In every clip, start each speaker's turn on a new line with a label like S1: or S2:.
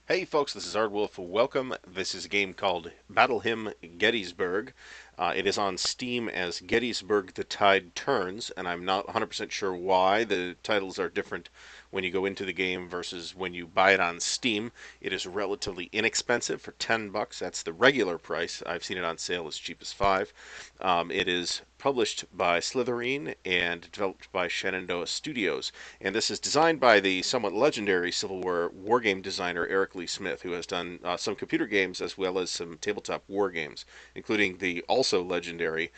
S1: Hey folks, this is Ardwulf. Welcome. This is a game called Battle Hymn Gettysburg. It is on Steam as Gettysburg The Tide Turns, and I'm not 100% sure why the titles are different when you go into the game versus when you buy it on Steam. It is relatively inexpensive for $10. That's the regular price. I've seen it on sale as cheap as 5. It is published by Slitherine and developed by Shenandoah Studios. And this is designed by the somewhat legendary Civil War wargame designer Eric Lee Smith, who has done some computer games as well as some tabletop war games, including the also legendary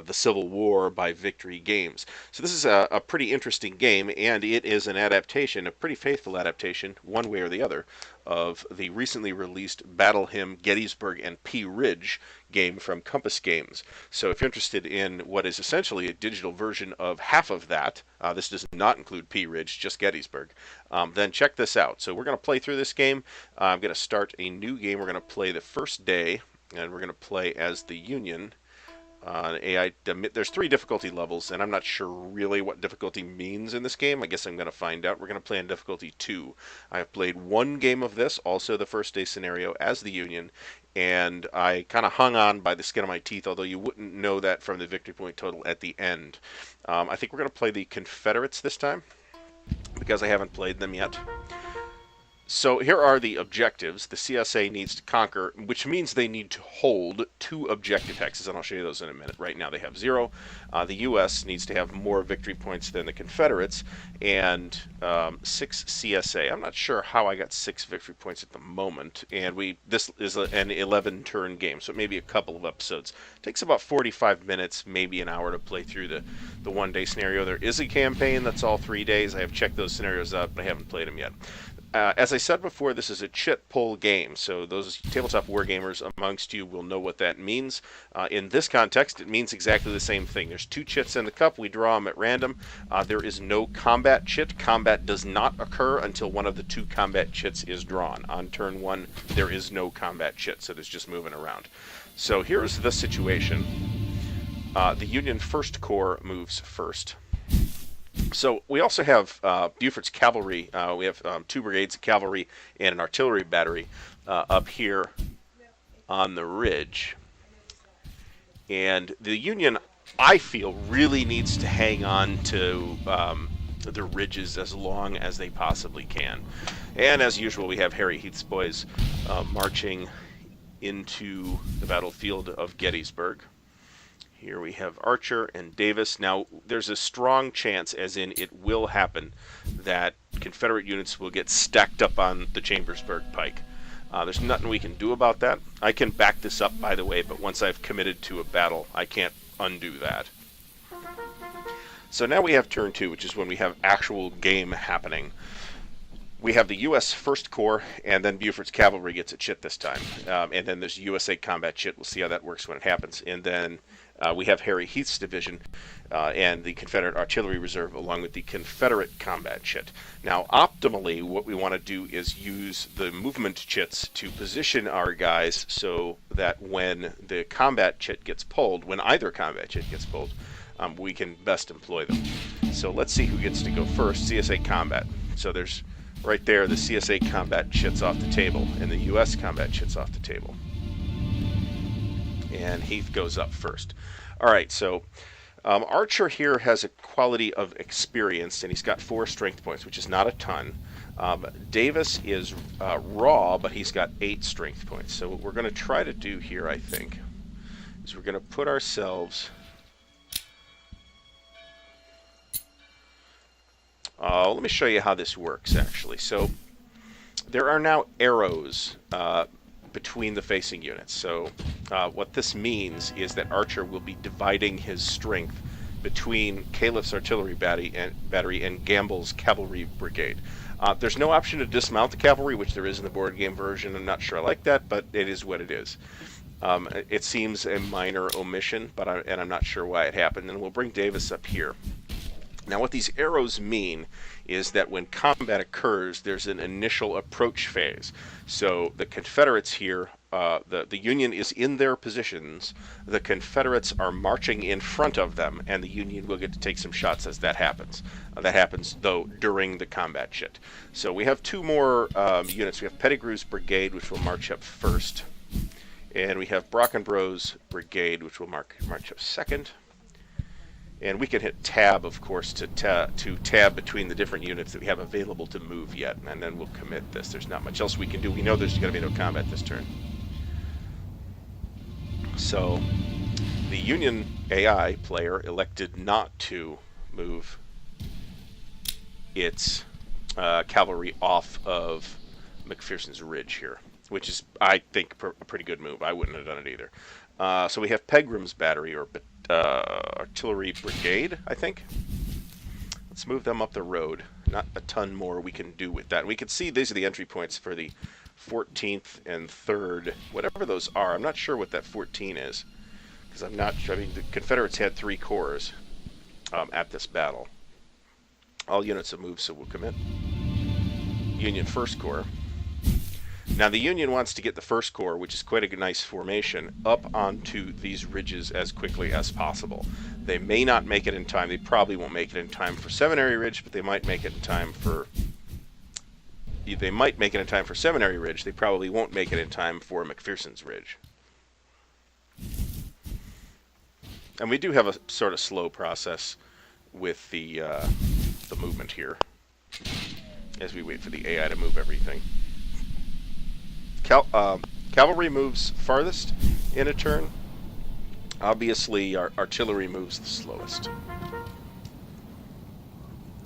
S1: The Civil War by Victory Games. So this is a pretty interesting game, and it is an adaptation, a pretty faithful adaptation, one way or the other, of the recently released Battle Hymn Gettysburg and Pea Ridge game from Compass Games. So if you're interested in what is essentially a digital version of half of that, this does not include Pea Ridge, just Gettysburg, then check this out. So we're going to play through this game. I'm going to start a new game. We're going to play the first day, and we're going to play as the Union. AI, there's 3 difficulty levels, and I'm not sure really what difficulty means in this game. I guess I'm going to find out. We're going to play on difficulty 2. I have played one game of this, also the first day scenario, as the Union, and I kind of hung on by the skin of my teeth, although you wouldn't know that from the victory point total at the end. I think we're going to play the Confederates this time, because I haven't played them yet. So here are the objectives. The CSA needs to conquer, which means they need to hold 2 objective hexes, and I'll show you those in a minute. Right now they have 0. The U.S. needs to have more victory points than the Confederates, and 6 CSA. I'm not sure how I got 6 victory points at the moment, and this is an 11-turn game, so it may be a couple of episodes. It takes about 45 minutes, maybe an hour to play through the one-day scenario. There is a campaign that's all 3 days. I have checked those scenarios out, but I haven't played them yet. As I said before, this is a chit pull game, so those tabletop wargamers amongst you will know what that means. In this context, it means exactly the same thing. There's 2 chits in the cup. We draw them at random. There is no combat chit. Combat does not occur until one of the 2 combat chits is drawn. On turn 1, there is no combat chit, so there's just moving around. So here's the situation. The Union First Corps moves first. So we also have Buford's cavalry. We have 2 brigades of cavalry and an artillery battery up here on the ridge. And the Union, I feel, really needs to hang on to the ridges as long as they possibly can. And as usual, we have Harry Heath's boys marching into the battlefield of Gettysburg. Here we have Archer and Davis. Now, there's a strong chance, as in it will happen, that Confederate units will get stacked up on the Chambersburg Pike. There's nothing we can do about that. I can back this up, by the way, but once I've committed to a battle, I can't undo that. So now we have turn 2, which is when we have actual game happening. We have the U.S. First Corps, and then Buford's cavalry gets a chit this time. And then there's USA combat chit. We'll see how that works when it happens. And then we have Harry Heath's division and the Confederate Artillery Reserve along with the Confederate combat chit. Now, optimally, what we want to do is use the movement chits to position our guys so that when the combat chit gets pulled, when either combat chit gets pulled, we can best employ them. So let's see who gets to go first. CSA combat. So there's right there the CSA combat chits off the table and the U.S. combat chits off the table. And Heath goes up first. All right, so Archer here has a quality of experience, and he's got 4 strength points, which is not a ton. Davis is raw, but he's got 8 strength points. So what we're going to try to do here, I think, is we're going to put ourselves... let me show you how this works, actually. So there are now arrows between the facing units. So what this means is that Archer will be dividing his strength between Caliph's artillery battery and Gamble's cavalry brigade. There's no option to dismount the cavalry, which there is in the board game version. I'm not sure I like that, but it is what it is. It seems a minor omission, but I'm not sure why it happened. And we'll bring Davis up here. Now, what these arrows mean is that when combat occurs, there's an initial approach phase. So the Confederates here the Union is in their positions. The Confederates are marching in front of them, and the Union will get to take some shots as that happens. That happens, though, during the combat shit. So we have two more units. We have Pettigrew's Brigade, which will march up first. And we have Brockenbrough's Brigade, which will march up second. And we can hit tab, of course, to tab between the different units that we have available to move yet. And then we'll commit this. There's not much else we can do. We know there's going to be no combat this turn. So the Union AI player elected not to move its cavalry off of McPherson's Ridge here, which is, I think, a pretty good move. I wouldn't have done it either. So we have Pegram's Battery, or Artillery Brigade, I think. Let's move them up the road. Not a ton more we can do with that. And we can see these are the entry points for the 14th and 3rd, whatever those are. I'm not sure what that 14 is, because I'm not sure. I mean, the Confederates had 3 corps at this battle. All units have moved, so we'll commit. Union 1st Corps. Now the Union wants to get the 1st Corps, which is quite a nice formation, up onto these ridges as quickly as possible. They may not make it in time. They probably won't make it in time for Seminary Ridge, but they might make it in time for... They might make it in time for Seminary Ridge. They probably won't make it in time for McPherson's Ridge. And we do have a sort of slow process with the movement here, as we wait for the AI to move everything. Cavalry moves farthest in a turn. Obviously, our artillery moves the slowest.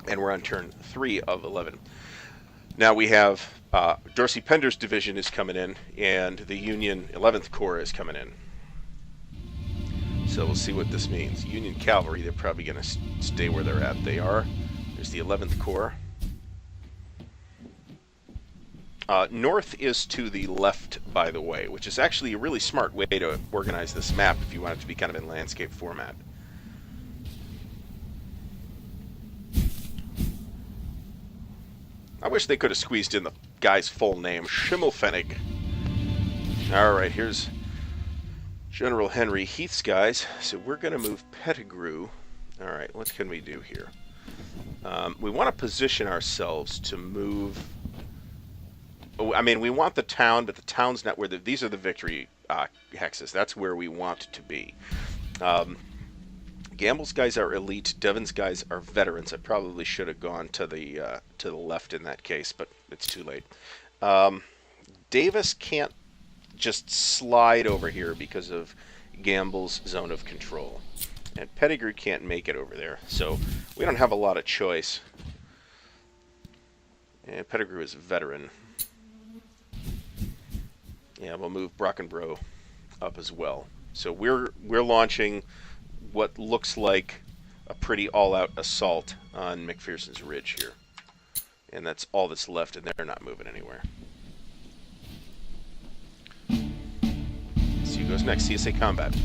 S1: And we're on turn 3 of 11. Now we have Dorsey Pender's division is coming in, and the Union 11th Corps is coming in. So we'll see what this means. Union Cavalry, they're probably going to stay where they're at. They are. There's the 11th Corps. North is to the left, by the way, which is actually a really smart way to organize this map if you want it to be kind of in landscape format. I wish they could have squeezed in the guy's full name, Schimmelpfennig. Alright, here's General Henry Heath's guys. So we're going to move Pettigrew. Alright, what can we do here? We want to position ourselves to move... I mean, we want the town, but the town's not where these are the victory hexes. That's where we want to be. Gamble's guys are elite. Devon's guys are veterans. I probably should have gone to the left in that case, but it's too late. Davis can't just slide over here because of Gamble's zone of control. And Pettigrew can't make it over there, so we don't have a lot of choice. And Pettigrew is a veteran. Yeah, we'll move Brockenbrough up as well. So we're launching what looks like a pretty all-out assault on McPherson's Ridge here. And that's all that's left, and they're not moving anywhere. Let's see who goes next. CSA Combat.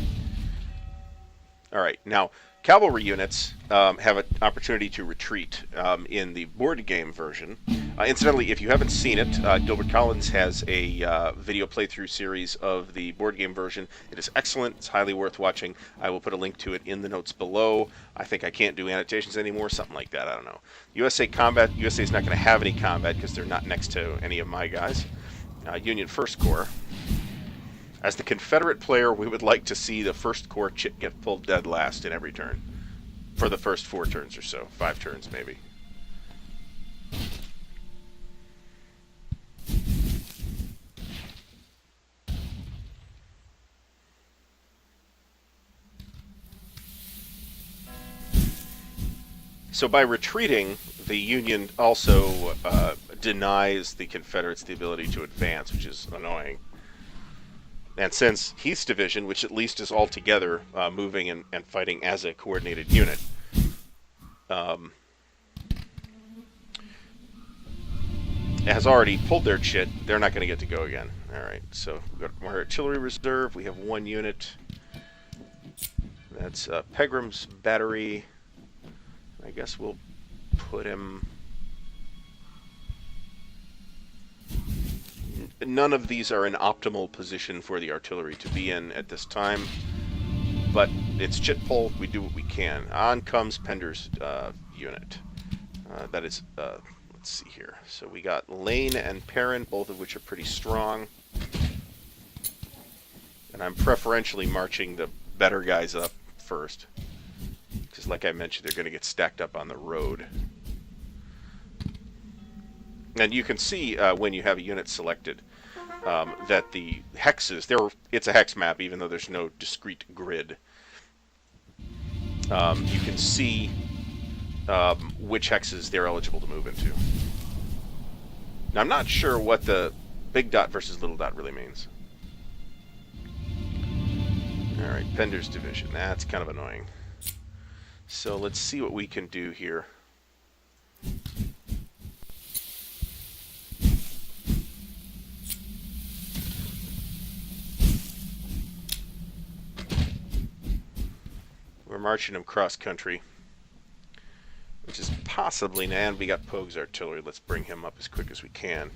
S1: Alright, now, cavalry units have an opportunity to retreat in the board game version. Incidentally, if you haven't seen it, Gilbert Collins has a video playthrough series of the board game version. It is excellent. It's highly worth watching. I will put a link to it in the notes below. I think I can't do annotations anymore, something like that. I don't know. USA Combat. USA is not going to have any combat because they're not next to any of my guys. Union 1st Corps. As the Confederate player, we would like to see the 1st Corps chit get pulled dead last in every turn. For the first 4 turns or so. 5 turns, maybe. So by retreating, the Union also denies the Confederates the ability to advance, which is annoying. And since Heath's division, which at least is all together, moving and fighting as a coordinated unit, has already pulled their shit, they're not going to get to go again. Alright, so we've got our artillery reserve. We have 1 unit. That's Pegram's Battery. I guess we'll put him... none of these are an optimal position for the artillery to be in at this time. But it's chit pull. We do what we can. On comes Pender's unit. That is, let's see here. So we got Lane and Perrin, both of which are pretty strong. And I'm preferentially marching the better guys up first. Because like I mentioned, they're going to get stacked up on the road. And you can see when you have a unit selected that the hexes, it's a hex map even though there's no discrete grid. You can see which hexes they're eligible to move into. Now I'm not sure what the big dot versus little dot really means. Alright, Pender's division. That's kind of annoying. So let's see what we can do here. We're marching them cross country, which is possibly, and we got Pogue's artillery. Let's bring him up as quick as we can.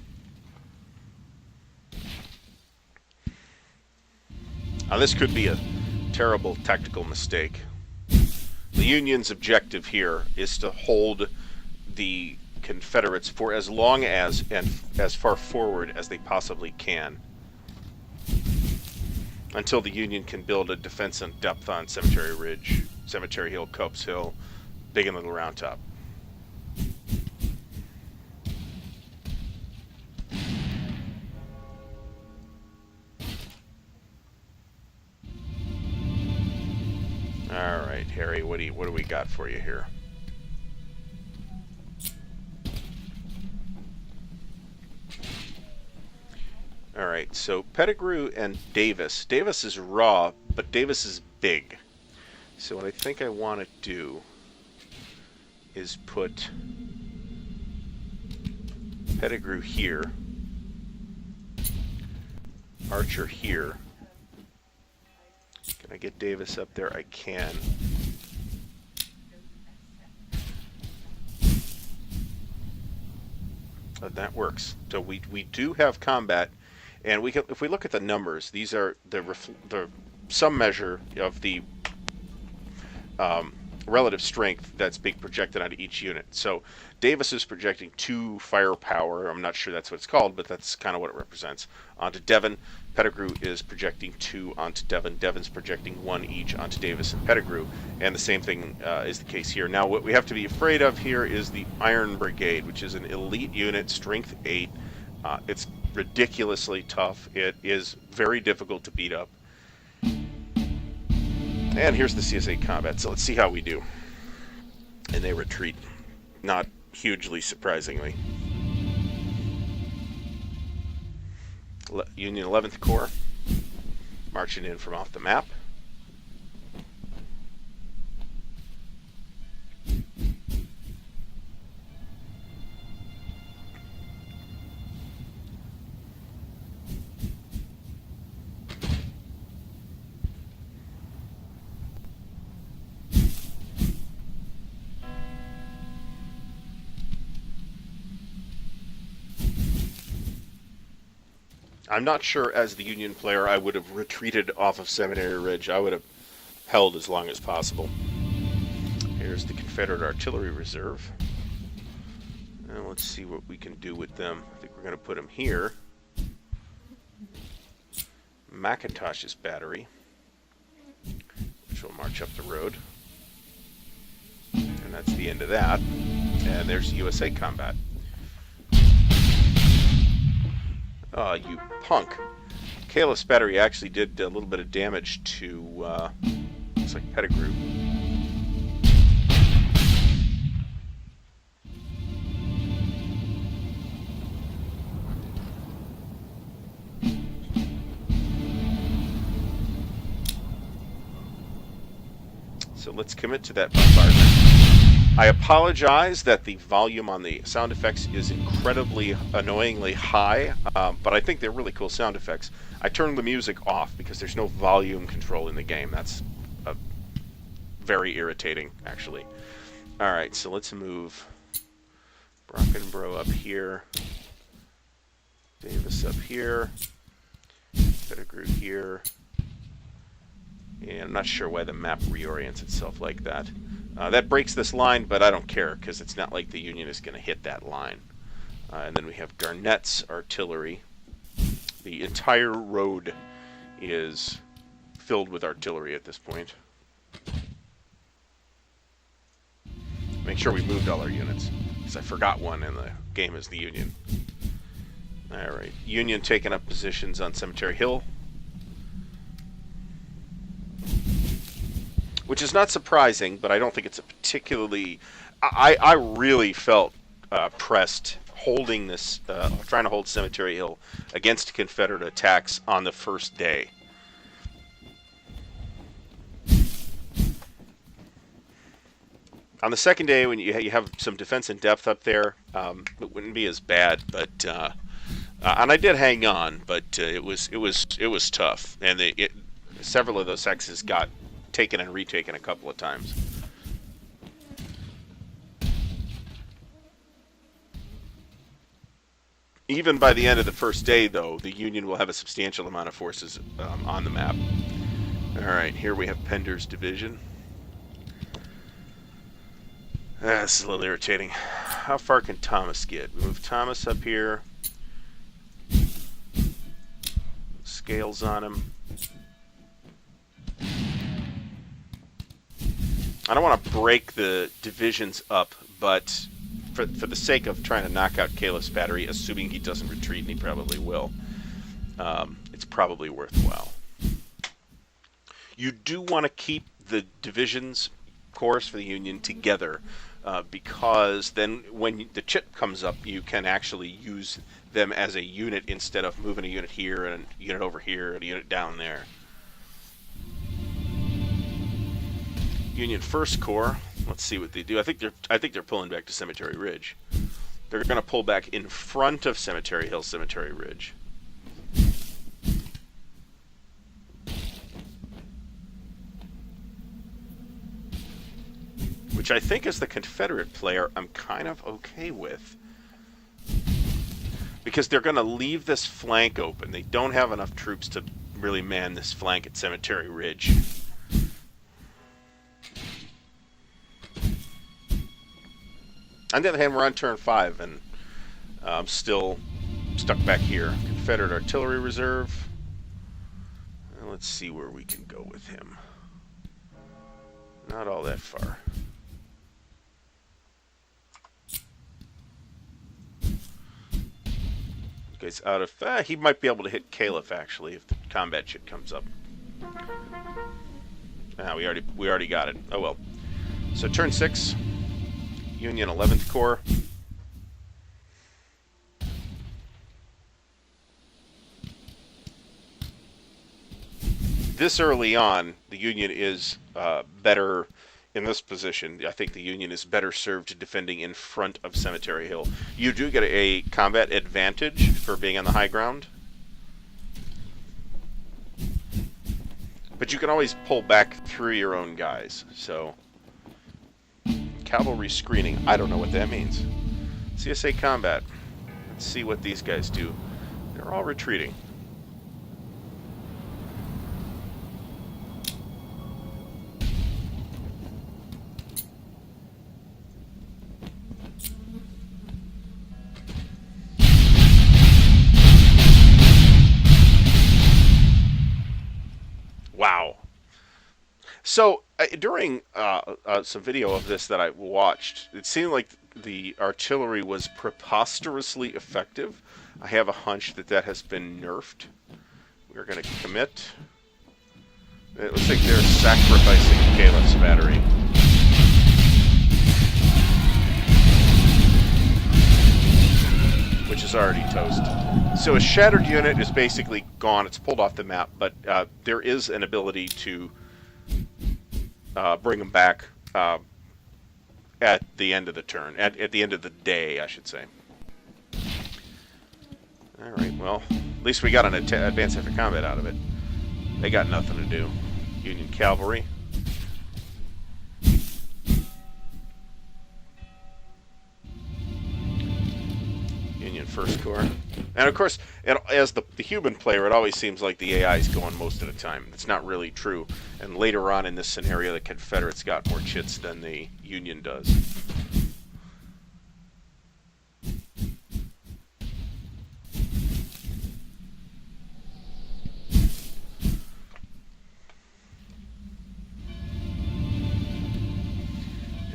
S1: Now this could be a terrible tactical mistake. The Union's objective here is to hold the Confederates for as long as and as far forward as they possibly can, until the Union can build a defense in depth on Cemetery Ridge, Cemetery Hill, Copes Hill, Big and Little Round Top. All right, Harry, what do we got for you here? All right, so Pettigrew and Davis. Davis is raw, but Davis is big. So what I think I want to do is put Pettigrew here, Archer here. Can I get Davis up there? I can. That works. So we do have combat. And we can, if we look at the numbers, these are the some measure of the relative strength that's being projected onto each unit. So Davis is projecting 2 firepower. I'm not sure that's what it's called, but that's kind of what it represents. Onto Devon. Pettigrew is projecting 2 onto Devon. Devon's projecting 1 each onto Davis and Pettigrew. And the same thing is the case here. Now, what we have to be afraid of here is the Iron Brigade, which is an elite unit, strength 8. It's ridiculously tough. It is very difficult to beat up. And here's the CSA combat, so let's see how we do. And they retreat, not hugely surprisingly. Union 11th Corps, marching in from off the map. I'm not sure as the Union player I would have retreated off of Seminary Ridge. I would have held as long as possible. Here's the Confederate Artillery Reserve. And let's see what we can do with them. I think we're going to put them here. McIntosh's battery, which will march up the road. And that's the end of that. And there's USA combat. You punk. Kalis battery actually did a little bit of damage to, looks like Pettigrew. So let's commit to that bombardment. I apologize that the volume on the sound effects is incredibly annoyingly high, but I think they're really cool sound effects. I turned the music off because there's no volume control in the game. That's very irritating, actually. Alright, so let's move Brockenbrough up here. Davis up here. Pettigrew here. And I'm not sure why the map reorients itself like that. That breaks this line, but I don't care because it's not like the Union is going to hit that line. And then we have Garnett's artillery. The entire road is filled with artillery at this point. Make sure we moved all our units, because I forgot one in the game is the Union. Alright, Union taking up positions on Cemetery Hill. Which is not surprising, but I don't think it's a particularly... I really felt pressed holding this, trying to hold Cemetery Hill against Confederate attacks on the first day. On the second day, when you have some defense in depth up there, it wouldn't be as bad. But and I did hang on, but it was tough, and several of those hexes got taken and retaken a couple of times. Even by the end of the first day, though, the Union will have a substantial amount of forces on the map. Alright, here we have Pender's division. This is a little irritating. How far can Thomas get? We move Thomas up here. Scales on him. I don't want to break the divisions up, but for the sake of trying to knock out Caleb's battery, assuming he doesn't retreat, and he probably will, it's probably worthwhile. You do want to keep the divisions course for the Union together, because then when the chip comes up, you can actually use them as a unit instead of moving a unit here and a unit over here and a unit down there. Union First Corps. Let's see what they do. I think they're pulling back to Cemetery Ridge. They're going to pull back in front of Cemetery Hill, Cemetery Ridge. Which I think, as the Confederate player, I'm kind of okay with. Because they're going to leave this flank open. They don't have enough troops to really man this flank at Cemetery Ridge. On the other hand, we're on turn 5, and I'm still stuck back here. Confederate Artillery Reserve. Let's see where we can go with him. Not all that far. Guy's out of... he might be able to hit Caliph, actually, if the combat shit comes up. We already got it. Oh well. So turn 6. Union 11th Corps. This early on, the Union is better in this position. I think the Union is better served defending in front of Cemetery Hill. You do get a combat advantage for being on the high ground, but you can always pull back through your own guys. So... Cavalry screening. I don't know what that means. CSA combat. Let's see what these guys do. They're all retreating. Wow. So, during some video of this that I watched, it seemed like the artillery was preposterously effective. I have a hunch that that has been nerfed. We're going to commit. It looks like they're sacrificing Caleb's battery. Which is already toast. So a shattered unit is basically gone. It's pulled off the map, but there is an ability to bring them back at the end of the turn, at the end of the day, I should say. Alright, well, at least we got an advance after combat out of it. They got nothing to do. Union Cavalry. Union First Corps. And of course, as the human player, it always seems like the AI is going most of the time. It's not really true. And later on in this scenario, the Confederates got more chits than the Union does.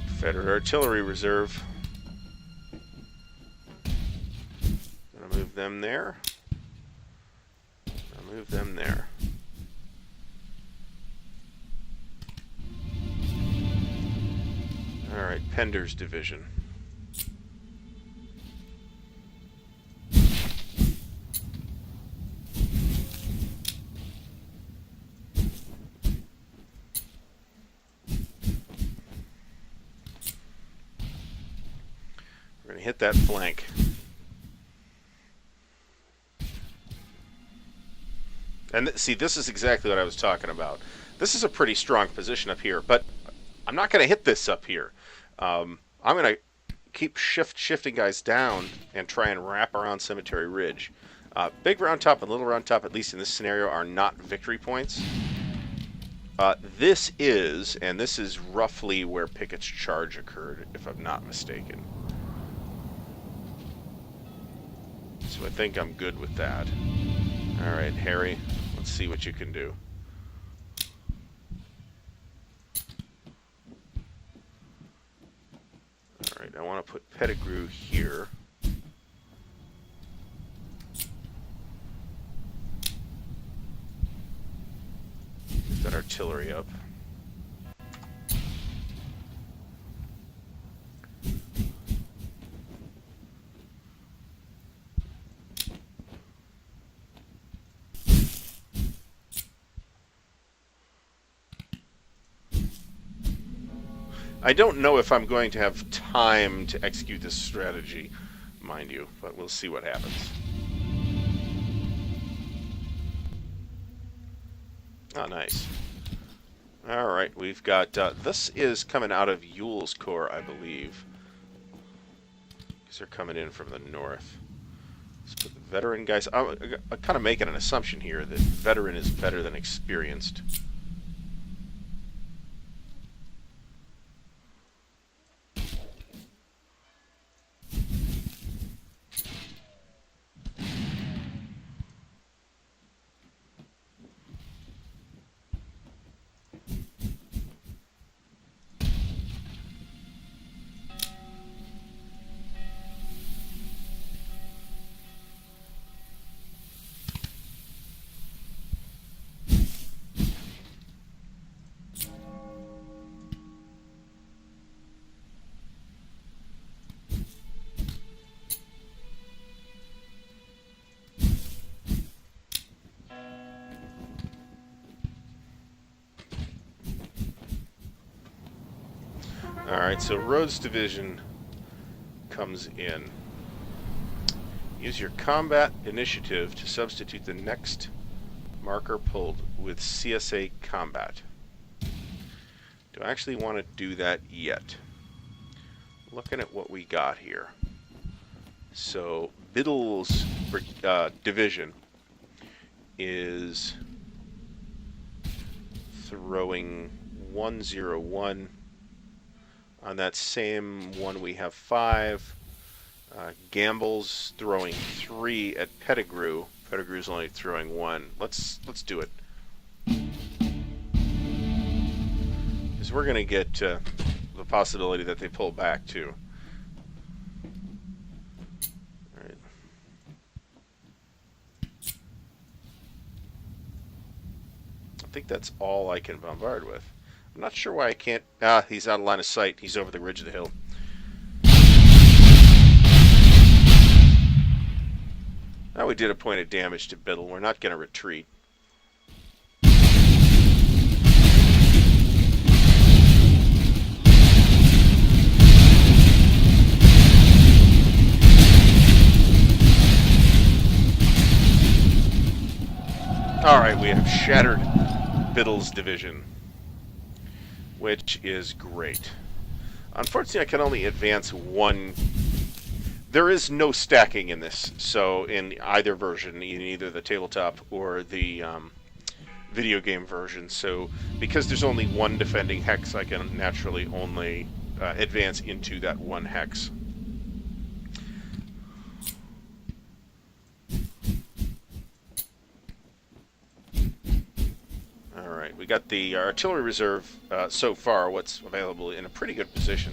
S1: Confederate artillery reserve. Gonna move them there. Gonna move them there. All right, Pender's division. We're gonna hit that flank. And see, this is exactly what I was talking about. This is a pretty strong position up here, but I'm not going to hit this up here. I'm going to keep shifting guys down and try and wrap around Cemetery Ridge. Big Round Top and Little Round Top, at least in this scenario, are not victory points. This is roughly where Pickett's charge occurred, if I'm not mistaken. So I think I'm good with that. All right, Harry, let's see what you can do. All right, I want to put Pettigrew here. Get that artillery up. I don't know if I'm going to have time to execute this strategy, mind you, but we'll see what happens. Oh, nice. All right, we've got, this is coming out of Ewell's Corps, I believe, because they're coming in from the north. Let's put the veteran guys. I'm kind of making an assumption here that veteran is better than experienced. Alright, so Rhodes' division comes in. Use your combat initiative to substitute the next marker pulled with CSA combat. Do I actually want to do that yet? Looking at what we got here. So Biddle's division is throwing 101. On that same one, we have 5. Gamble's throwing 3 at Pettigrew. Pettigrew's only throwing 1. Let's do it. Because we're going to get the possibility that they pull back too. All right. I think that's all I can bombard with. I'm not sure why I can't... Ah, he's out of line of sight. He's over the ridge of the hill. Now we did a point of damage to Biddle. We're not going to retreat. Alright, we have shattered Biddle's division, which is great. Unfortunately, I can only advance one There is no stacking in this, so in either version, in either the tabletop or the video game version. So because there's only one defending hex, I can naturally only advance into that one hex. Alright, we got the artillery reserve so far, what's available, in a pretty good position.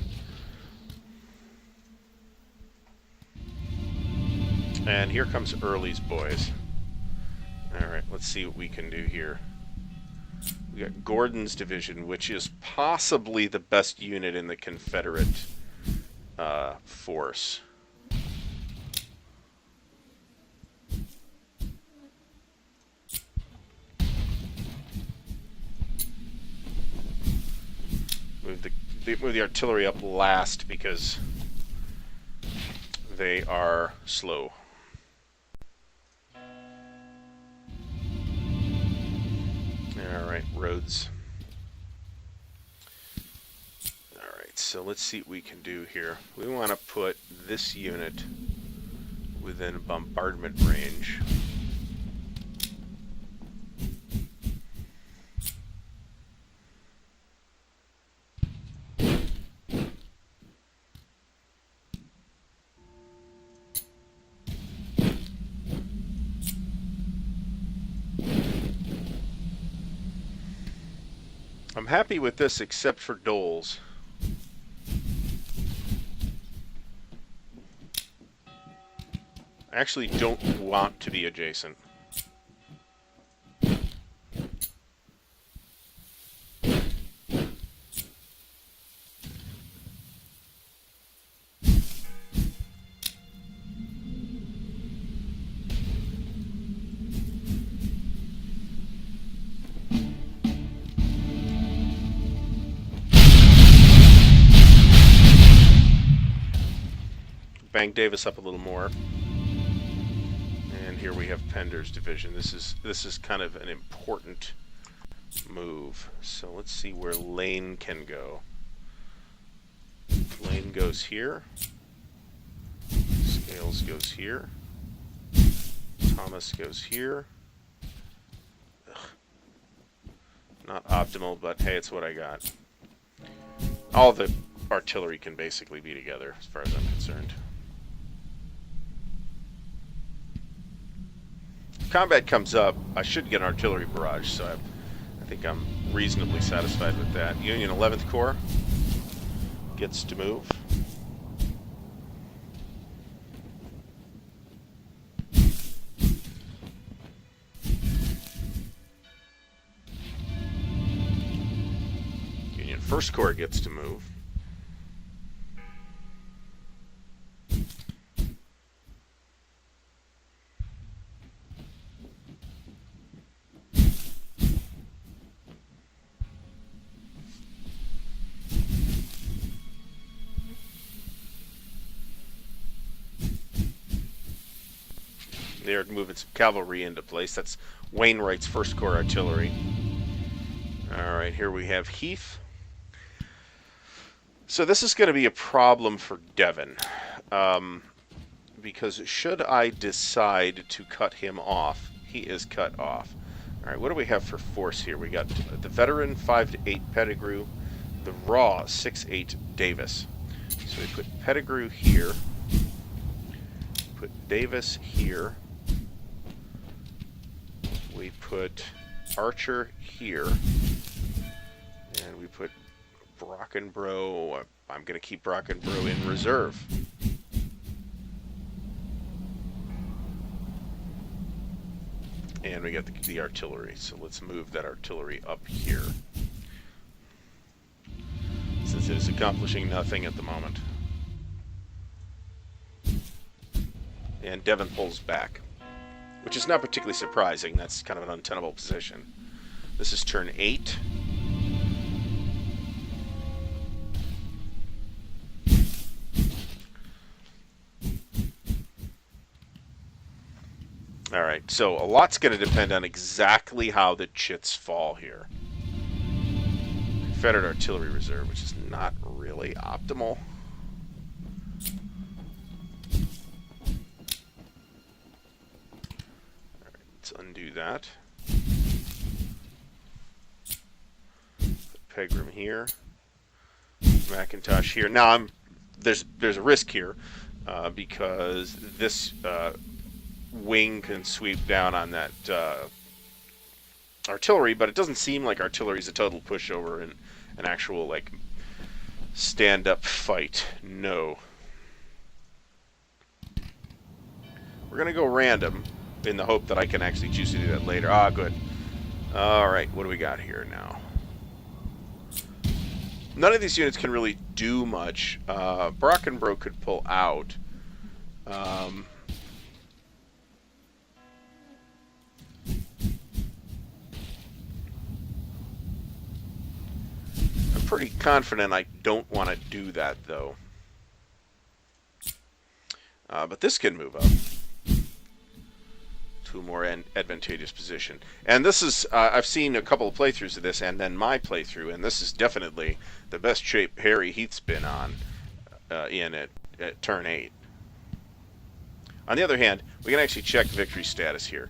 S1: And here comes Early's boys. Alright, let's see what we can do here. We got Gordon's division, which is possibly the best unit in the Confederate force. Move the artillery up last because they are slow. Alright, roads. Alright, so let's see what we can do here. We want to put this unit within bombardment range. I'm happy with this except for Doles. I actually don't want to be adjacent. Bang Davis up a little more. And here we have Pender's division. This is kind of an important move. So let's see where Lane can go. Lane goes here. Scales goes here. Thomas goes here. Ugh. Not optimal, but hey, it's what I got. All the artillery can basically be together as far as I'm concerned. Combat comes up, I should get an artillery barrage, so I think I'm reasonably satisfied with that. Union 11th Corps gets to move. Union 1st Corps gets to move. They're moving some cavalry into place. That's Wainwright's 1st Corps artillery. Alright, here we have Heath. So this is going to be a problem for Devon. Because should I decide to cut him off, he is cut off. Alright, what do we have for force here? We got the veteran 5-8 Pettigrew, the raw 6-8 Davis. So we put Pettigrew here, put Davis here, we put Archer here, and we put Brockenbrough. I'm going to keep Brockenbrough in reserve. And we got the artillery, so let's move that artillery up here. Since it is accomplishing nothing at the moment. And Devon pulls back, which is not particularly surprising. That's kind of an untenable position. This is turn 8. Alright, so a lot's going to depend on exactly how the chits fall here. Confederate artillery reserve, which is not really optimal. let's undo that. Put Pegram here. Macintosh here. Now there's a risk here because this wing can sweep down on that artillery, but it doesn't seem like artillery is a total pushover in an actual like stand-up fight. No. We're gonna go random in the hope that I can actually choose to do that later. Ah, good. All right, what do we got here now? None of these units can really do much. Brockenbrough could pull out. I'm pretty confident I don't want to do that, though. But this can move up to a more advantageous position. And this is, I've seen a couple of playthroughs of this, and then my playthrough, and this is definitely the best shape Harry Heath's been on at turn 8. On the other hand, we can actually check victory status here.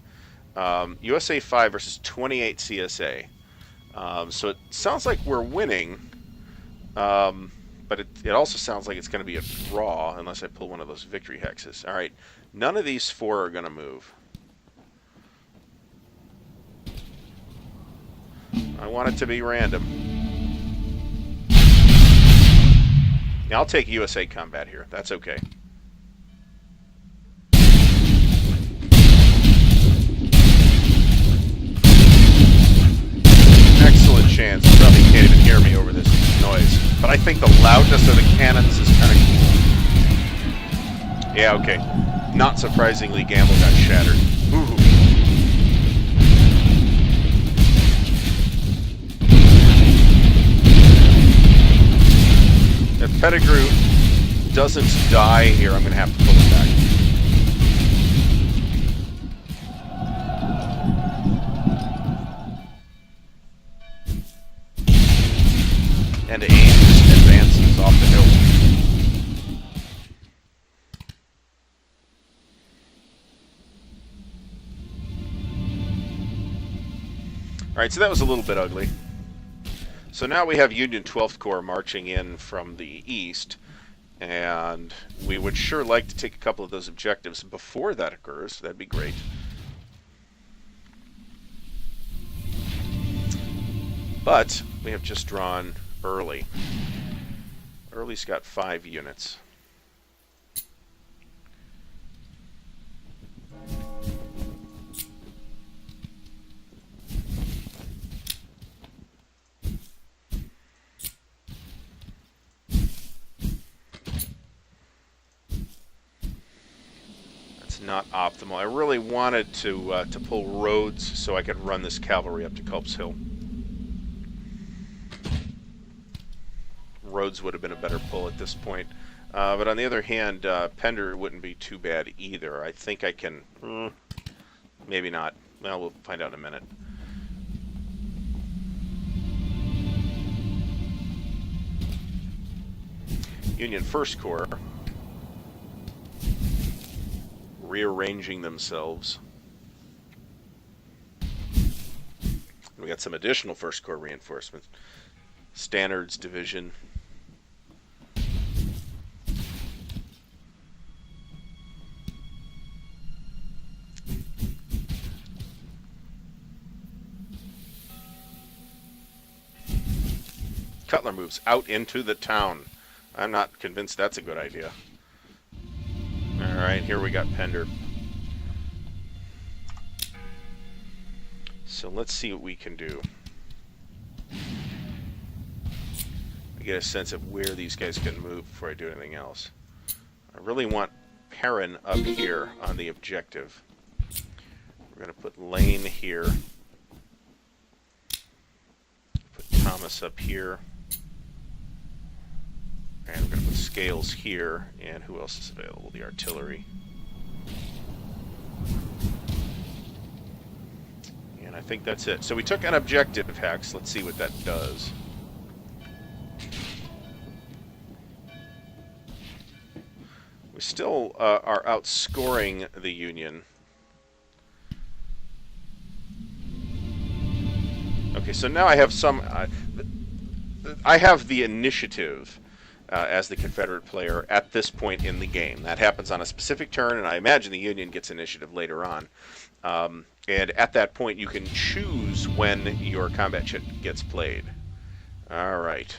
S1: USA 5 versus 28 CSA. So it sounds like we're winning, but it also sounds like it's going to be a draw unless I pull one of those victory hexes. All right, none of these 4 are going to move. I want it to be random. Now, I'll take USA combat here. That's okay. Excellent chance. You probably can't even hear me over this noise. But I think the loudness of the cannons is kind of... Yeah, okay. Not surprisingly, Gamble got shattered. Ooh. If Pettigrew doesn't die here, I'm going to have to pull it back. And Ames advances off the hill. Alright, so that was a little bit ugly. So now we have Union 12th Corps marching in from the east, and we would sure like to take a couple of those objectives before that occurs. That'd be great. But we have just drawn Early. Early's got 5 units. That's not optimal. I really wanted to pull Rhodes so I could run this cavalry up to Culp's Hill. Rhodes would have been a better pull at this point. But on the other hand, Pender wouldn't be too bad either. I think I can... maybe not. Well, we'll find out in a minute. Union 1st Corps rearranging themselves. We got some additional 1st Corps reinforcements. Stannard's division. Cutler moves out into the town. I'm not convinced that's a good idea. Alright, here we got Pender. So let's see what we can do. I get a sense of where these guys can move before I do anything else. I really want Perrin up here on the objective. We're going to put Lane here. Put Thomas up here. And we're going to put Scales here. And who else is available? The artillery. And I think that's it. So we took an objective hex. Let's see what that does. We still are outscoring the Union. Okay, so now I have some. I have the initiative as the Confederate player at this point in the game. That happens on a specific turn, and I imagine the Union gets initiative later on. And at that point, you can choose when your combat chit gets played. All right.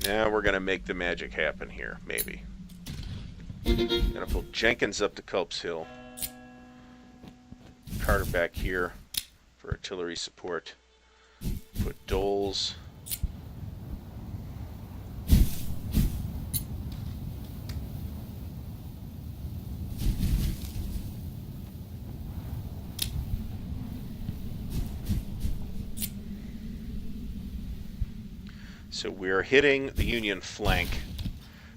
S1: Now we're going to make the magic happen here, maybe. Going to pull Jenkins up to Culp's Hill. Carter back here for artillery support. Put Doles. So we're hitting the Union flank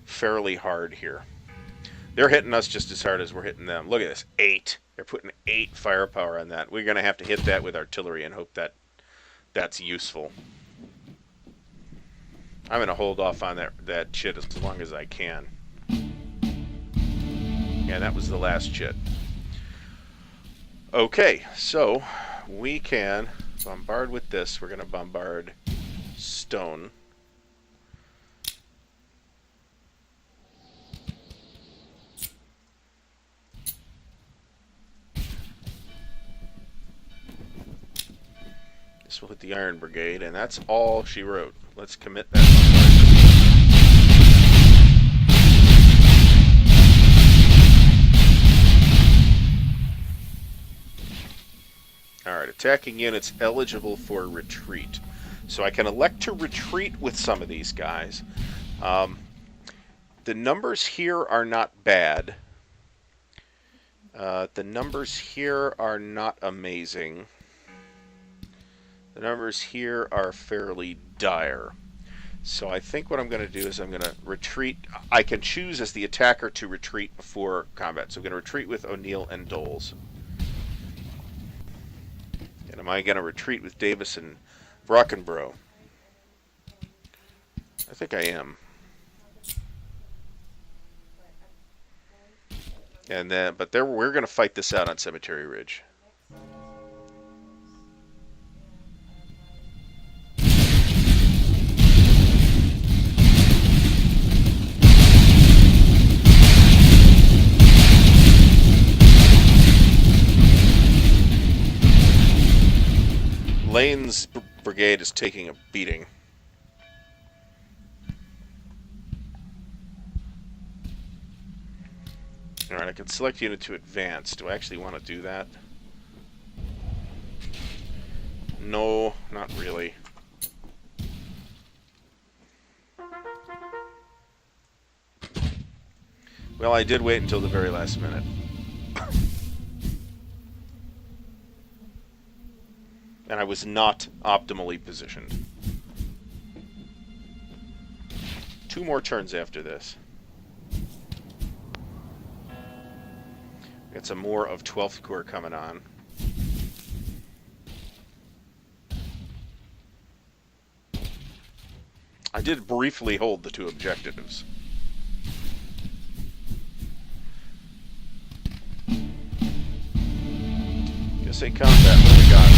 S1: fairly hard here. They're hitting us just as hard as we're hitting them. Look at this, 8. They're putting 8 firepower on that. We're going to have to hit that with artillery and hope that that's useful. I'm going to hold off on that chit as long as I can. Yeah, that was the last chit. Okay, so we can bombard with this. We're going to bombard stone. This will hit the Iron Brigade, and that's all she wrote. Let's commit that. Alright, attacking units eligible for retreat. So I can elect to retreat with some of these guys. The numbers here are not bad. The numbers here are not amazing. The numbers here are fairly dire. So I think what I'm going to do is I'm going to retreat. I can choose as the attacker to retreat before combat. So I'm going to retreat with O'Neill and Doles. And am I going to retreat with Davis and Brockenbrough? I think I am. And then, but we're going to fight this out on Cemetery Ridge. Lane's brigade is taking a beating. Alright, I can select unit to advance. Do I actually want to do that? No, not really. Well, I did wait until the very last minute. And I was not optimally positioned. 2 more turns after this. Got some more of 12th Corps coming on. I did briefly hold the 2 objectives. Guess they combat. What do we got?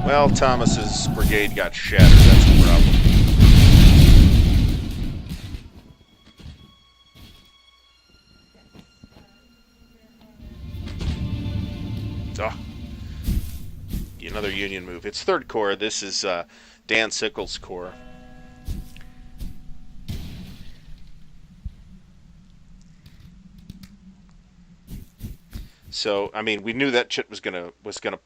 S1: Well, Thomas's brigade got shattered. That's the problem. Oh. Another Union move. It's 3rd Corps. This is Dan Sickles' Corps. So, I mean, we knew that chit was gonna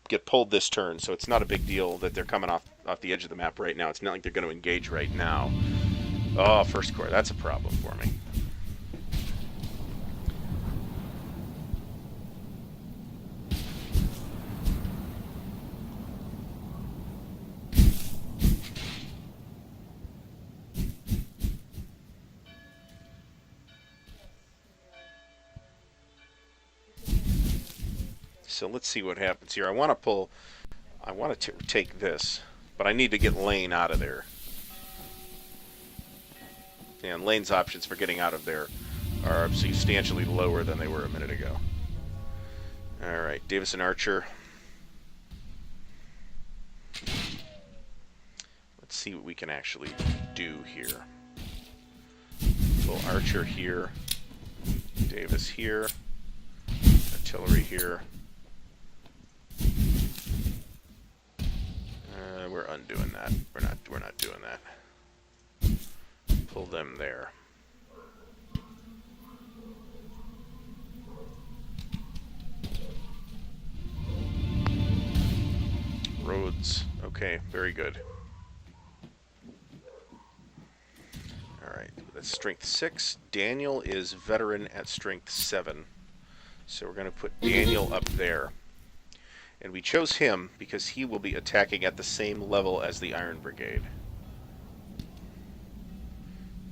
S1: get pulled this turn, so it's not a big deal that they're coming off the edge of the map right now. It's not like they're going to engage right now. Oh, 1st Corps, that's a problem for me. So let's see what happens here. I want to take this. But I need to get Lane out of there. And Lane's options for getting out of there are substantially lower than they were a minute ago. Alright, Davison Archer. Let's see what we can actually do here. Little Archer here. Davis here. Artillery here. We're undoing that. We're not doing that. Pull them there. Roads. Okay, very good. Alright, that's strength 6. Daniel is veteran at strength 7. So we're going to put Daniel up there. And we chose him because he will be attacking at the same level as the Iron Brigade.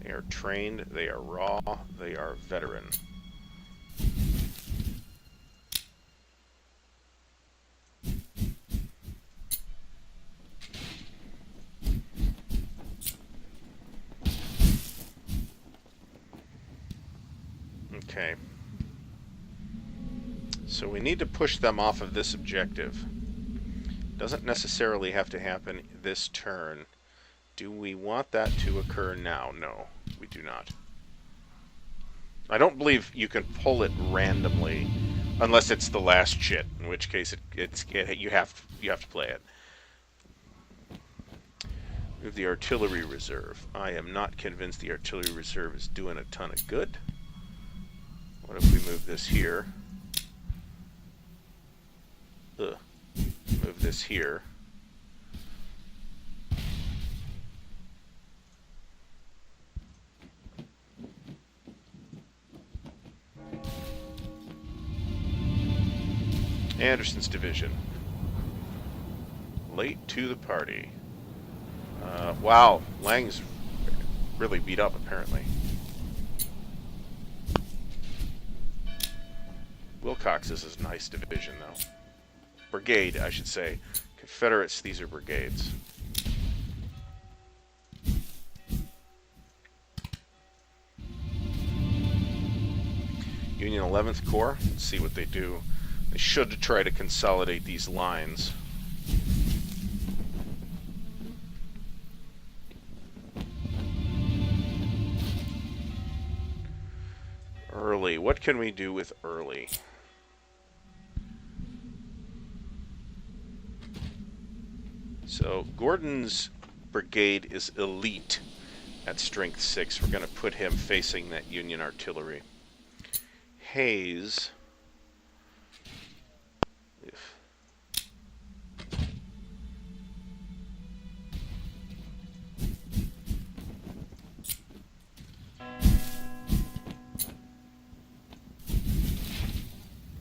S1: They are trained, they are raw, they are veteran. Okay. So we need to push them off of this objective. Doesn't necessarily have to happen this turn. Do we want that to occur now? No, we do not. I don't believe you can pull it randomly unless it's the last shit, in which case you have to play it. Move the artillery reserve. I am not convinced the artillery reserve is doing a ton of good. What if we move this here? Move this here. Anderson's division. Late to the party. Wow, Lang's really beat up apparently. Wilcox's is a nice division though. Brigade, I should say. Confederates, these are brigades. Union 11th Corps, let's see what they do. They should try to consolidate these lines. Early, what can we do with Early? So Gordon's brigade is elite at strength 6. We're going to put him facing that Union artillery. Hayes.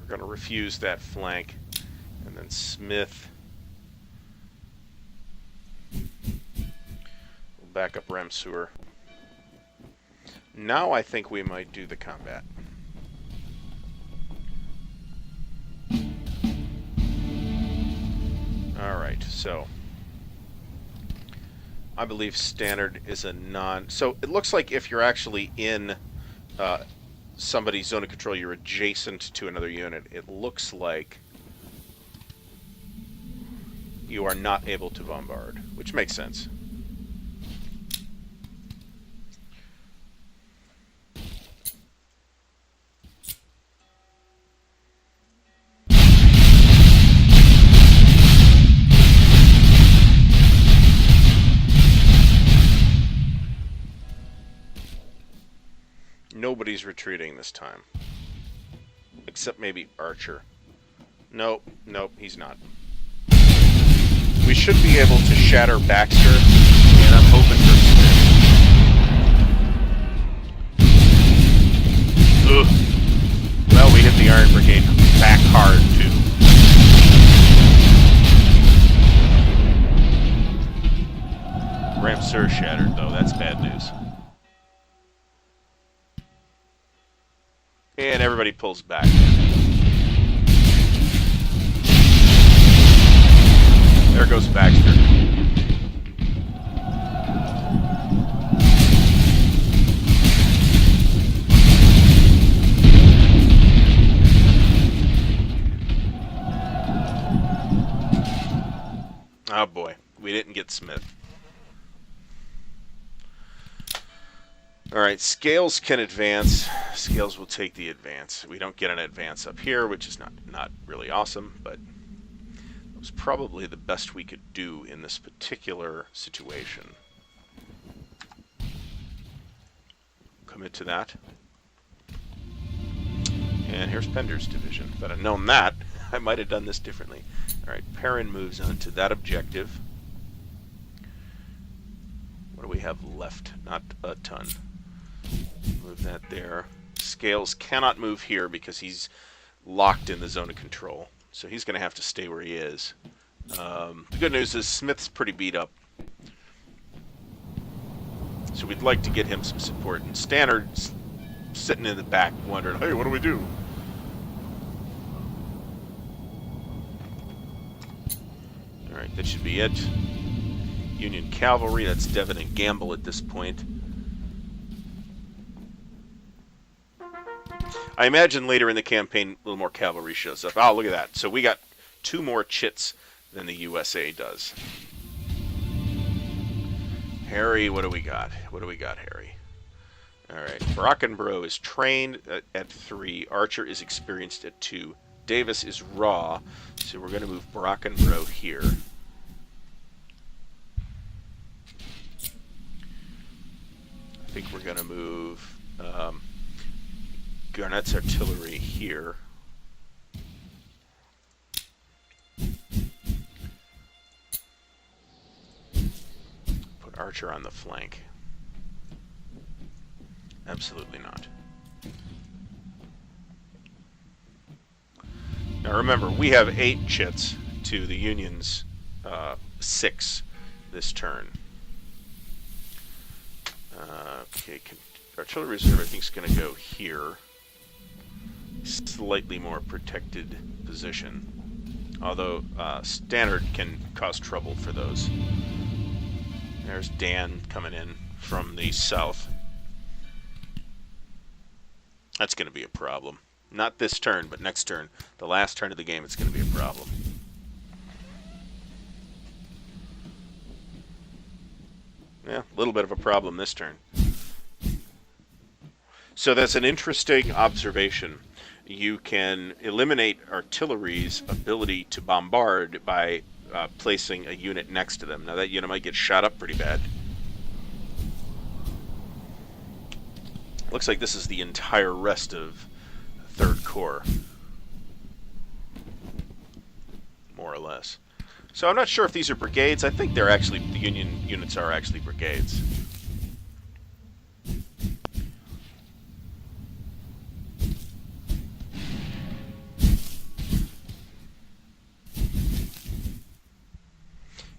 S1: We're going to refuse that flank. And then Smith. Back up Ramseur. Now I think we might do the combat. Alright, so I believe standard is a non... So it looks like if you're actually in somebody's zone of control, you're adjacent to another unit. It looks like you are not able to bombard, which makes sense. Nobody's retreating this time. Except maybe Archer. Nope, he's not. We should be able to shatter Baxter, and I'm hoping for Smith. Ugh. Well, we hit the Iron Brigade back hard, too. Ramseur shattered, though. That's bad news. And everybody pulls back. There goes Baxter. Oh boy, we didn't get Smith. Alright, Scales can advance. Scales will take the advance. We don't get an advance up here, which is not really awesome, but it was probably the best we could do in this particular situation. Commit to that. And here's Pender's division. If I'd have known that, I might have done this differently. Alright, Perrin moves on to that objective. What do we have left? Not a ton. Move that there. Scales cannot move here because he's locked in the zone of control. So he's going to have to stay where he is. The good news is Smith's pretty beat up. So we'd like to get him some support. And Stannard's sitting in the back wondering, hey, what do we do? Alright, that should be it. Union Cavalry, that's Devon and Gamble at this point. I imagine later in the campaign, a little more cavalry shows up. Oh, look at that. So we got 2 more chits than the USA does. Harry, what do we got? What do we got, Harry? Alright, Brockenbrough is trained at 3. Archer is experienced at 2. Davis is raw, so we're going to move Brockenbrough here. I think we're going to move Garnett's artillery here. Put Archer on the flank. Absolutely not. Now remember, we have 8 chits to the Union's 6 this turn. Okay, artillery reserve I think is going to go here. Slightly more protected position. Although Stannard can cause trouble for those. There's Dan coming in from the south. That's going to be a problem. Not this turn, but next turn. The last turn of the game, it's going to be a problem. Yeah, a little bit of a problem this turn. So that's an interesting observation. You can eliminate artillery's ability to bombard by placing a unit next to them. Now that unit might get shot up pretty bad. Looks like this is the entire rest of 3rd Corps. More or less. So I'm not sure if these are brigades. I think they're actually, the Union units are actually brigades.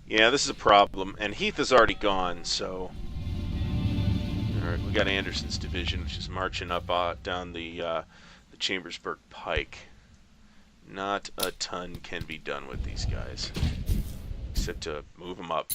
S1: Yeah, this is a problem, and Heath is already gone, so... Alright, we got Anderson's division, which is marching up down the Chambersburg Pike. Not a ton can be done with these guys, except to move them up.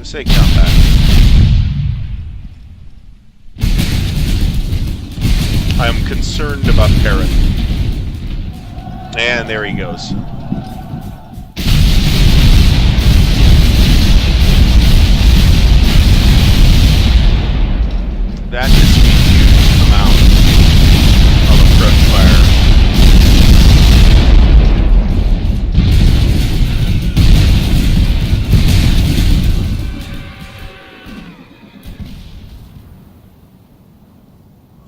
S1: Say combat. I am concerned about Perrin. And there he goes. That is a huge amount of approach fire.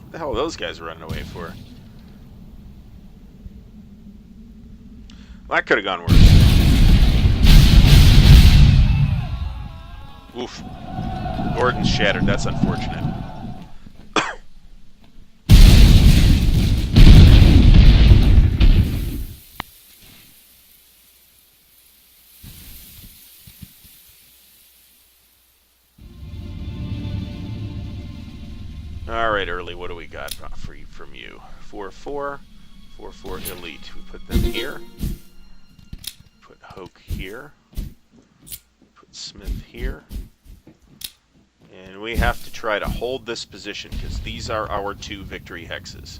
S1: What the hell are those guys running away for? Well, that could have gone worse. Oof. Gordon's shattered. That's unfortunate. Alright, Early, what do we got from you? 4-4, 4 elite. We put them here. Put Hoke here. Put Smith here. And we have to try to hold this position because these are our 2 victory hexes.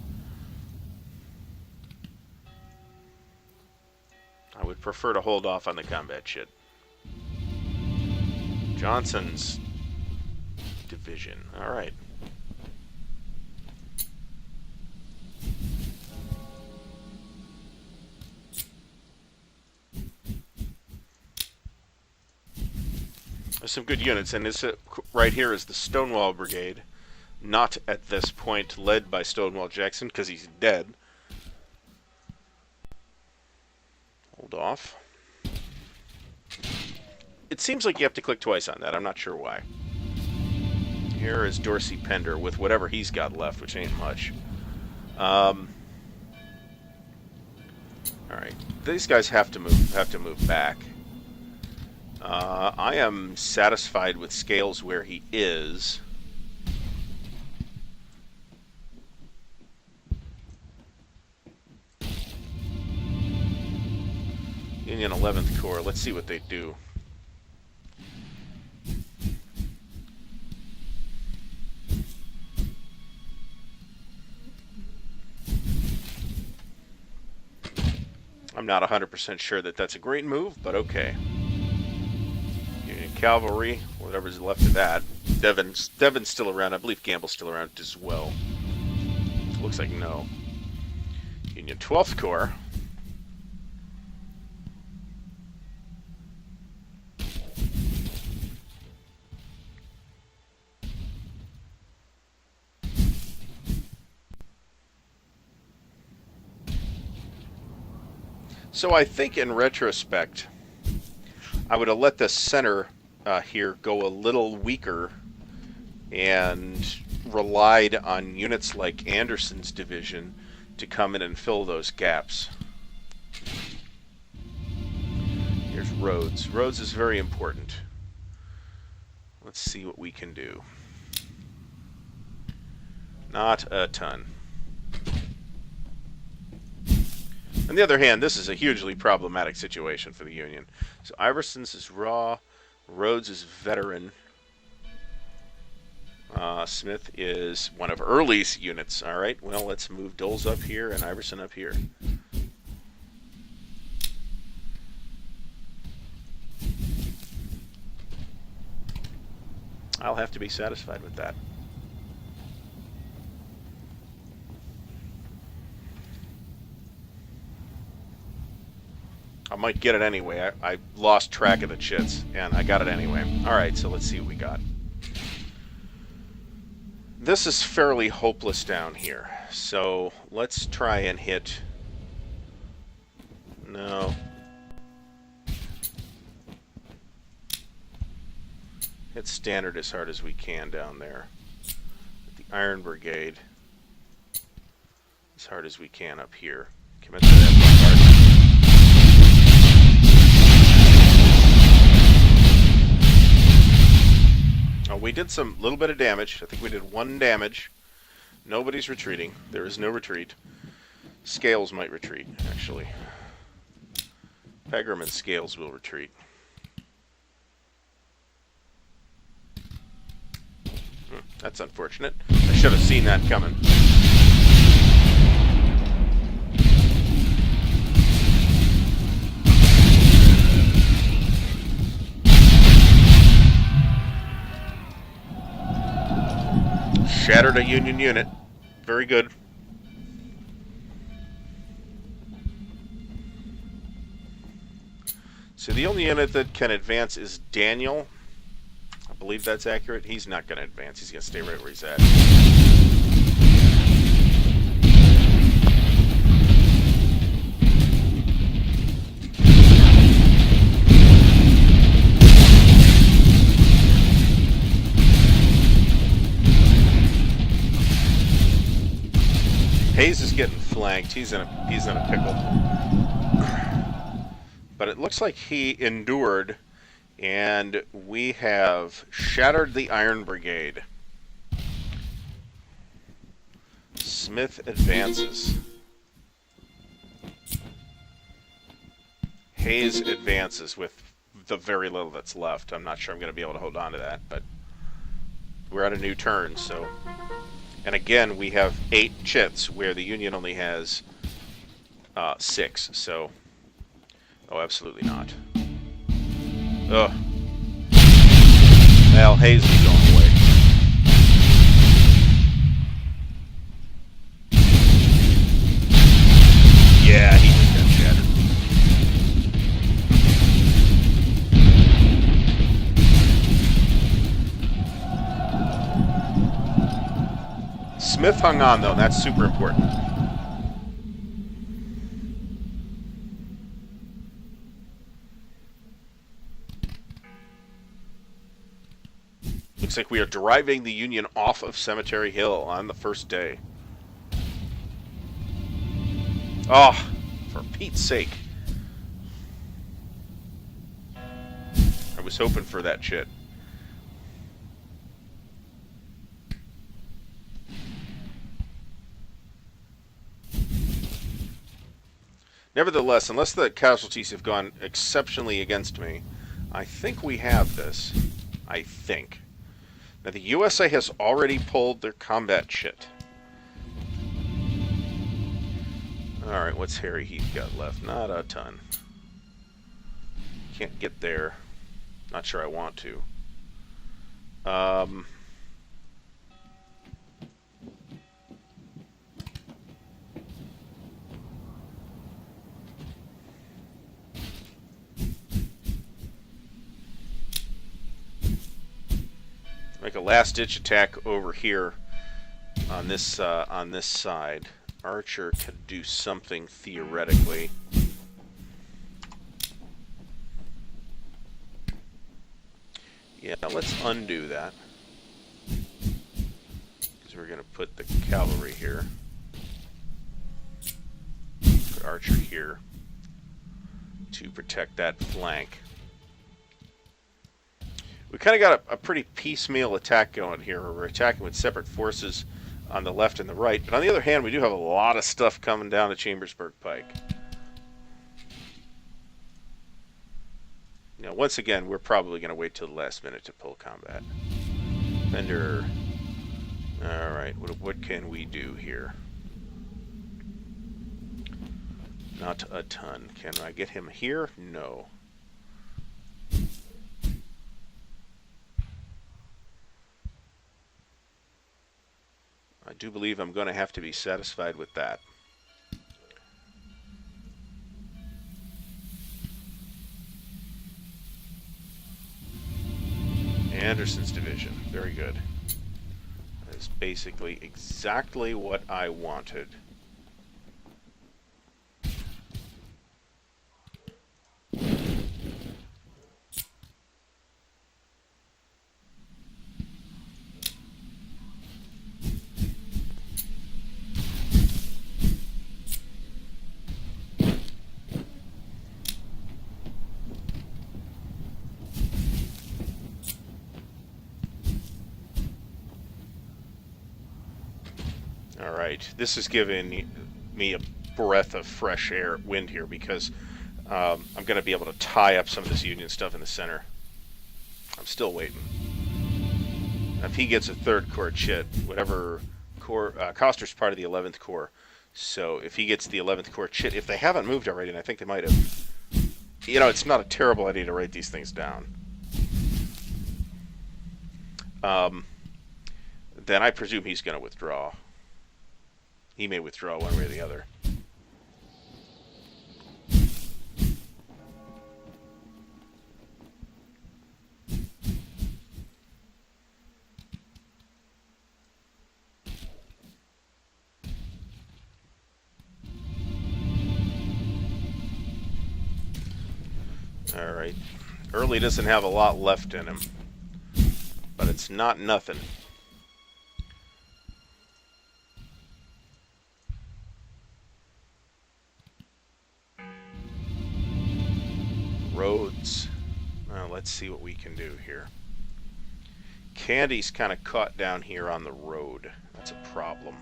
S1: I would prefer to hold off on the combat shit. Johnson's division. Alright. There's some good units, and this right here is the Stonewall Brigade. Not at this point led by Stonewall Jackson, because he's dead. Hold off. It seems like you have to click twice on that. I'm not sure why. Here is Dorsey Pender with whatever he's got left, which ain't much. Alright. These guys have to move back. I am satisfied with Scales where he is. Union 11th Corps, let's see what they do. I'm not 100% sure that that's a great move, but okay. Union Cavalry, whatever's left of that. Devon's still around. I believe Gamble's still around as well. Looks like no. Union 12th Corps. So I think in retrospect, I would have let the center here go a little weaker and relied on units like Anderson's division to come in and fill those gaps. Here's Rhodes. Rhodes is very important. Let's see what we can do. Not a ton. On the other hand, this is a hugely problematic situation for the Union. So Iverson's is raw, Rhodes is veteran, Smith is one of Early's units. All right, well, let's move Doles up here and Iverson up here. I'll have to be satisfied with that. I might get it anyway. I lost track of the chits, and I got it anyway. Alright, so let's see what we got. This is fairly hopeless down here, so let's try and hit... No. Hit standard as hard as we can down there. The Iron Brigade as hard as we can up here. Commit to that bombardment. We did some little bit of damage. I think we did 1 damage. Nobody's retreating. There is no retreat. Scales might retreat, actually. Pegram and Scales will retreat. That's unfortunate. I should have seen that coming. Shattered a Union unit. Very good. So the only unit that can advance is Daniel. I believe that's accurate. He's not going to advance. He's going to stay right where he's at. Hayes is getting flanked. He's in a pickle. But it looks like he endured, and we have shattered the Iron Brigade. Smith advances. Hayes advances with the very little that's left. I'm not sure I'm going to be able to hold on to that, but we're at a new turn, so... And again, we have 8 chits, where the Union only has 6, so... Oh, absolutely not. Ugh. Well, Hayes is going away. Yeah, he just got shattered. Smith hung on, though, and that's super important. Looks like we are driving the Union off of Cemetery Hill on the first day. Oh, for Pete's sake. I was hoping for that shit. Nevertheless, unless the casualties have gone exceptionally against me, I think we have this. I think. Now, the USA has already pulled their combat shit. Alright, what's Harry Heath got left? Not a ton. Can't get there. Not sure I want to. Make a last-ditch attack over here on this side. Archer could do something theoretically. Yeah, let's undo that. Because we're going to put the cavalry here. Put Archer here to protect that flank. We kind of got a pretty piecemeal attack going here, where we're attacking with separate forces on the left and the right. But on the other hand, we do have a lot of stuff coming down the Chambersburg Pike. Now, once again, we're probably going to wait till the last minute to pull combat. Bender. Alright, what can we do here? Not a ton. Can I get him here? No. I do believe I'm going to have to be satisfied with that. Anderson's division. Very good. That is basically exactly what I wanted. This is giving me a breath of fresh air, wind here, because I'm going to be able to tie up some of this Union stuff in the center. I'm still waiting. If he gets a 3rd Corps chit, whatever corps, Coster's part of the 11th Corps, so if he gets the 11th Corps chit, if they haven't moved already, and I think they might have, you know, it's not a terrible idea to write these things down. Then I presume he's going to withdraw. He may withdraw one way or the other. All right. Early doesn't have a lot left in him, but it's not nothing. Roads. Well, let's see what we can do here. Candy's kind of caught down here on the road. That's a problem.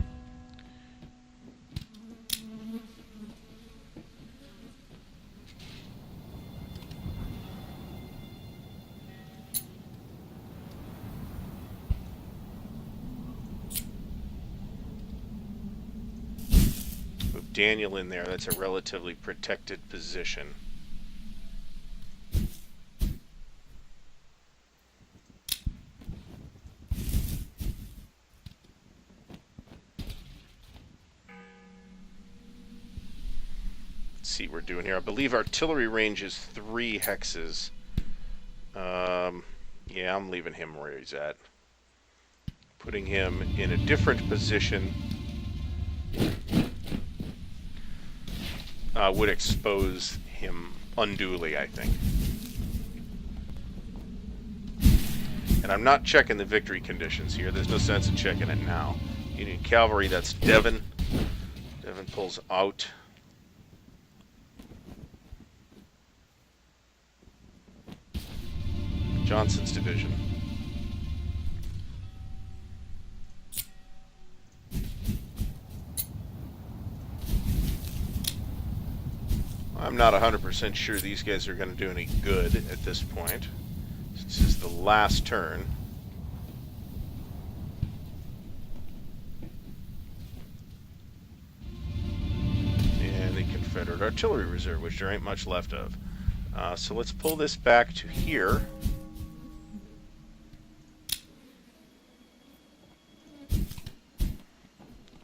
S1: Daniel in there, that's a relatively protected position. Let's see what we're doing here. I believe artillery range is 3 hexes. Yeah, I'm leaving him where he's at. Putting him in a different position would expose him unduly, I think. And I'm not checking the victory conditions here. There's no sense in checking it now. Union cavalry, that's Devon. Devon pulls out. Johnson's division. I'm not 100% sure these guys are going to do any good at this point. This is the last turn. And the Confederate Artillery Reserve, which there ain't much left of. So let's pull this back to here.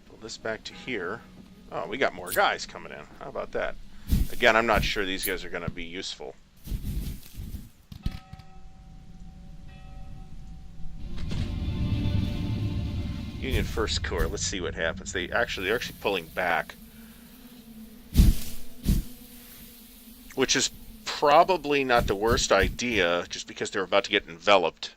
S1: Pull this back to here. Oh, we got more guys coming in. How about that? Again, I'm not sure these guys are going to be useful. Union First Corps, let's see what happens. They're actually pulling back. Which is probably not the worst idea, just because they're about to get enveloped.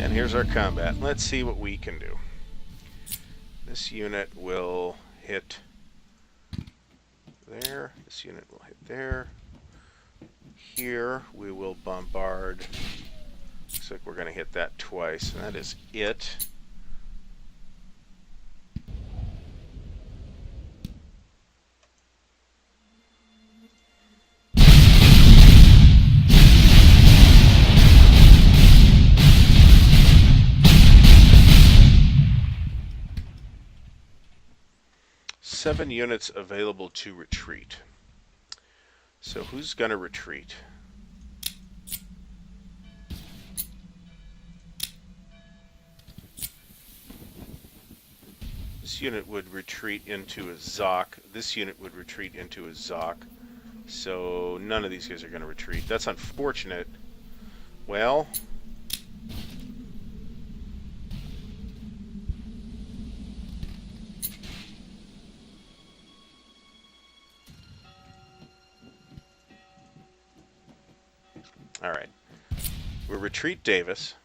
S1: And here's our combat. Let's see what we can do. This unit will hit there. This unit will hit there. Here we will bombard. Looks like we're going to hit that twice, and that is it. Seven units available to retreat. So who's going to retreat? This unit would retreat into a Zoc. This unit would retreat into a Zoc. So none of these guys are going to retreat. That's unfortunate. Well, all right. We'll retreat Davis.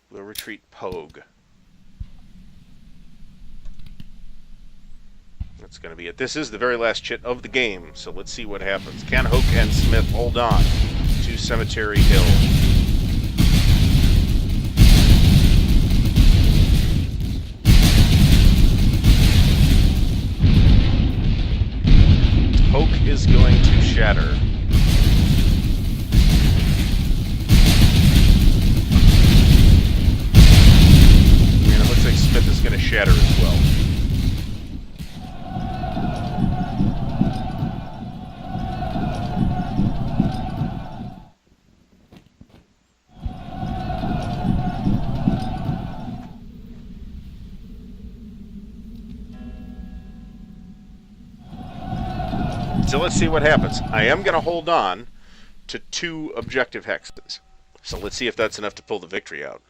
S1: We'll retreat Pogue. That's going to be it. This is the very last chit of the game, so let's see what happens. Can Hoke and Smith hold on to Cemetery Hill? Hoke is going to shatter. And it looks like Smith is going to shatter as well. So let's see what happens. I am going to hold on to 2 objective hexes. So let's see if that's enough to pull the victory out.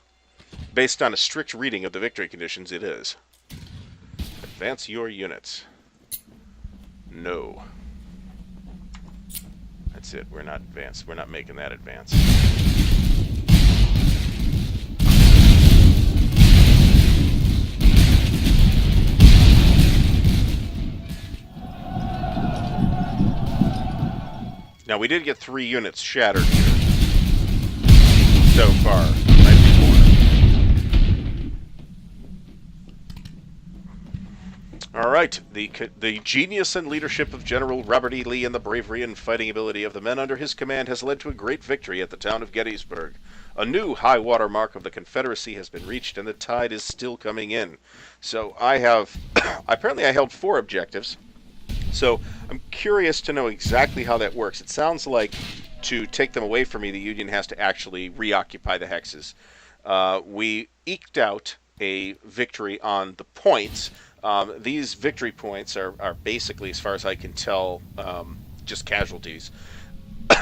S1: Based on a strict reading of the victory conditions, it is. Advance your units. No. That's it. We're not advanced. We're not making that advance. Now, we did get 3 units shattered here so far. Might be more. All right. The genius and leadership of General Robert E. Lee and the bravery and fighting ability of the men under his command has led to a great victory at the town of Gettysburg. A new high water mark of the Confederacy has been reached, and the tide is still coming in. So I have, apparently I held 4 objectives. So I'm curious to know exactly how that works. It sounds like to take them away from me, the Union has to actually reoccupy the hexes. We eked out a victory on the points. These victory points are basically, as far as I can tell, just casualties.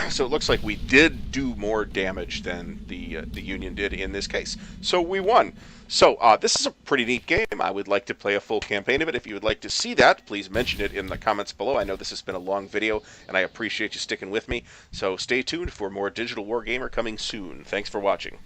S1: So it looks like we did do more damage than the Union did in this case. So we won. So this is a pretty neat game. I would like to play a full campaign of it. If you would like to see that, please mention it in the comments below. I know this has been a long video, and I appreciate you sticking with me. So stay tuned for more Digital Wargamer coming soon. Thanks for watching.